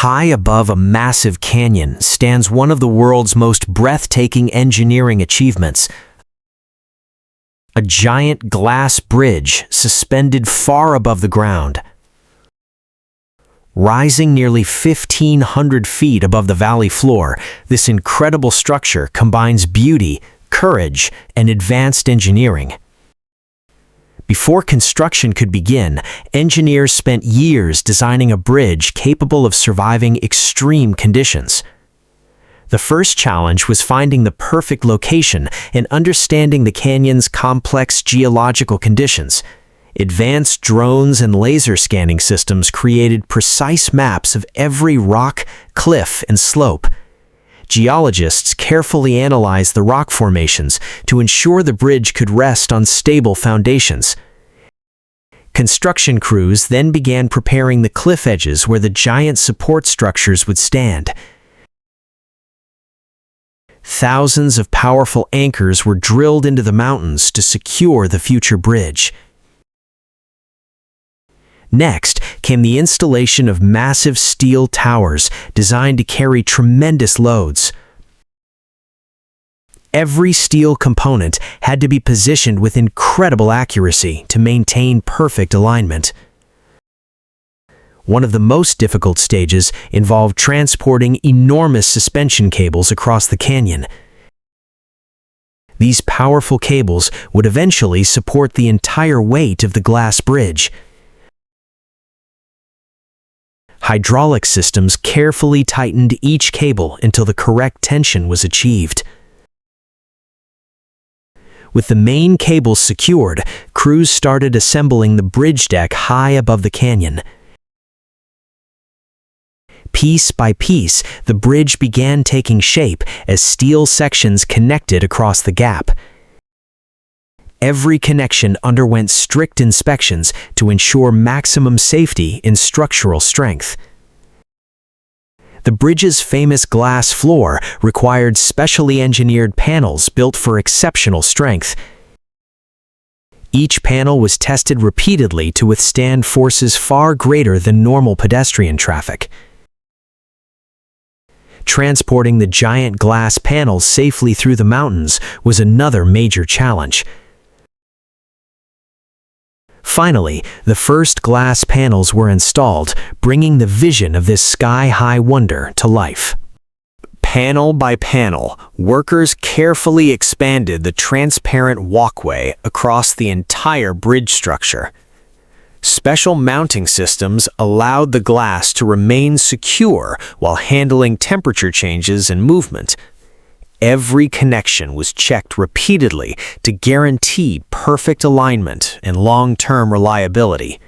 High above a massive canyon stands one of the world's most breathtaking engineering achievements. A giant glass bridge suspended far above the ground. Rising nearly 1,500 feet above the valley floor, this incredible structure combines beauty, courage, and advanced engineering. Before construction could begin, engineers spent years designing a bridge capable of surviving extreme conditions. The first challenge was finding the perfect location and understanding the canyon's complex geological conditions. Advanced drones and laser scanning systems created precise maps of every rock, cliff, and slope. Geologists carefully analyzed the rock formations to ensure the bridge could rest on stable foundations. Construction crews then began preparing the cliff edges where the giant support structures would stand. Thousands of powerful anchors were drilled into the mountains to secure the future bridge. Next came the installation of massive steel towers designed to carry tremendous loads. Every steel component had to be positioned with incredible accuracy to maintain perfect alignment. One of the most difficult stages involved transporting enormous suspension cables across the canyon. These powerful cables would eventually support the entire weight of the glass bridge. Hydraulic systems carefully tightened each cable until the correct tension was achieved. With the main cables secured, crews started assembling the bridge deck high above the canyon. Piece by piece, the bridge began taking shape as steel sections connected across the gap. Every connection underwent strict inspections to ensure maximum safety and structural strength. The bridge's famous glass floor required specially engineered panels built for exceptional strength. Each panel was tested repeatedly to withstand forces far greater than normal pedestrian traffic. Transporting the giant glass panels safely through the mountains was another major challenge. Finally, the first glass panels were installed, bringing the vision of this sky-high wonder to life. Panel by panel, workers carefully expanded the transparent walkway across the entire bridge structure. Special mounting systems allowed the glass to remain secure while handling temperature changes and movement. Every connection was checked repeatedly to guarantee perfect alignment and long-term reliability.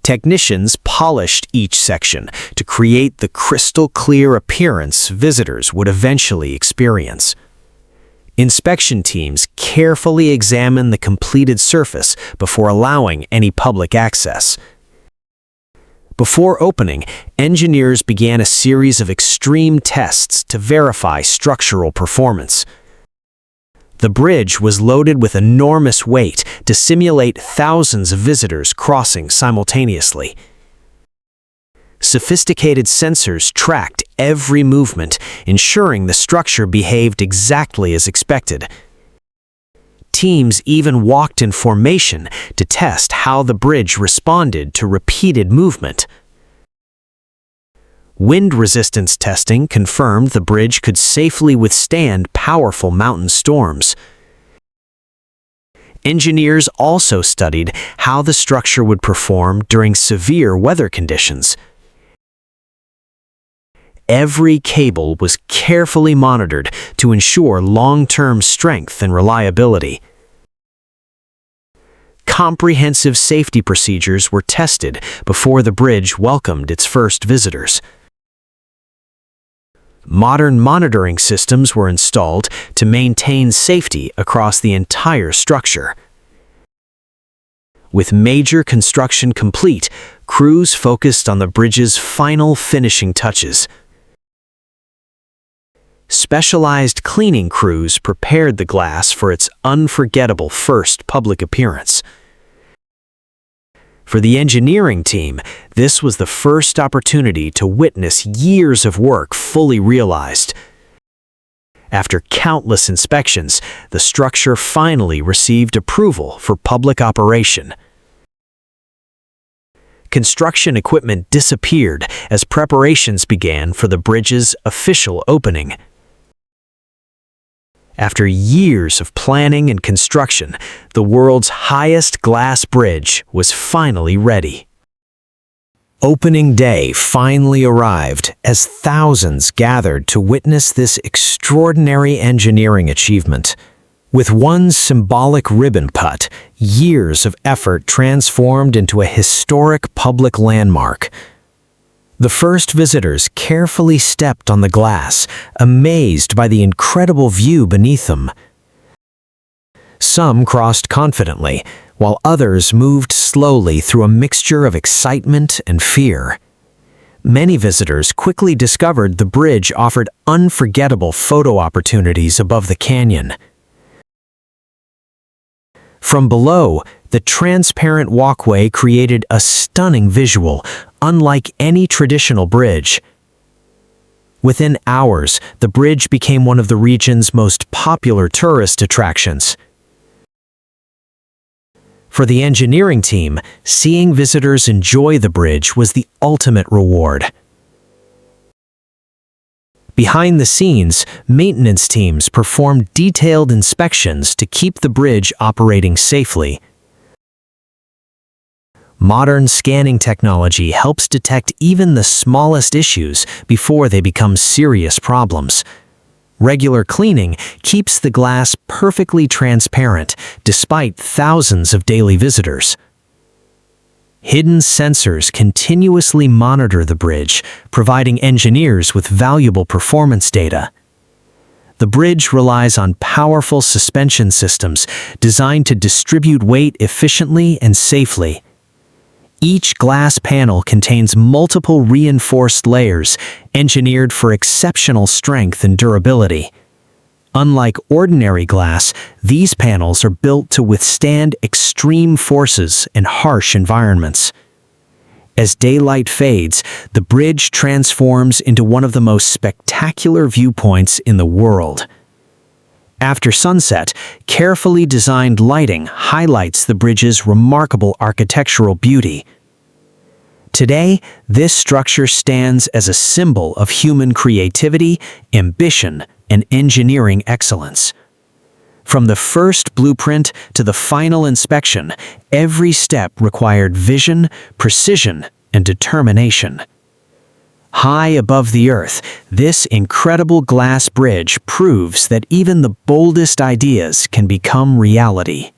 Technicians polished each section to create the crystal-clear appearance visitors would eventually experience. Inspection teams carefully examined the completed surface before allowing any public access. Before opening, engineers began a series of extreme tests to verify structural performance. The bridge was loaded with enormous weight to simulate thousands of visitors crossing simultaneously. Sophisticated sensors tracked every movement, ensuring the structure behaved exactly as expected. Teams even walked in formation to test how the bridge responded to repeated movement. Wind resistance testing confirmed the bridge could safely withstand powerful mountain storms. Engineers also studied how the structure would perform during severe weather conditions. Every cable was carefully monitored to ensure long-term strength and reliability. Comprehensive safety procedures were tested before the bridge welcomed its first visitors. Modern monitoring systems were installed to maintain safety across the entire structure. With major construction complete, crews focused on the bridge's final finishing touches. Specialized cleaning crews prepared the glass for its unforgettable first public appearance. For the engineering team, this was the first opportunity to witness years of work fully realized. After countless inspections, the structure finally received approval for public operation. Construction equipment disappeared as preparations began for the bridge's official opening. After years of planning and construction, the world's highest glass bridge was finally ready. Opening day finally arrived as thousands gathered to witness this extraordinary engineering achievement. With one symbolic ribbon cut, years of effort transformed into a historic public landmark. The first visitors carefully stepped on the glass, amazed by the incredible view beneath them. Some crossed confidently, while others moved slowly through a mixture of excitement and fear. Many visitors quickly discovered the bridge offered unforgettable photo opportunities above the canyon. From below, the transparent walkway created a stunning visual, unlike any traditional bridge. Within hours, the bridge became one of the region's most popular tourist attractions. For the engineering team, seeing visitors enjoy the bridge was the ultimate reward. Behind the scenes, maintenance teams performed detailed inspections to keep the bridge operating safely. Modern scanning technology helps detect even the smallest issues before they become serious problems. Regular cleaning keeps the glass perfectly transparent despite thousands of daily visitors. Hidden sensors continuously monitor the bridge, providing engineers with valuable performance data. The bridge relies on powerful suspension systems designed to distribute weight efficiently and safely. Each glass panel contains multiple reinforced layers engineered for exceptional strength and durability. Unlike ordinary glass, these panels are built to withstand extreme forces and harsh environments. As daylight fades, the bridge transforms into one of the most spectacular viewpoints in the world. After sunset, carefully designed lighting highlights the bridge's remarkable architectural beauty. Today, this structure stands as a symbol of human creativity, ambition, and engineering excellence. From the first blueprint to the final inspection, every step required vision, precision, and determination. High above the earth, this incredible glass bridge proves that even the boldest ideas can become reality.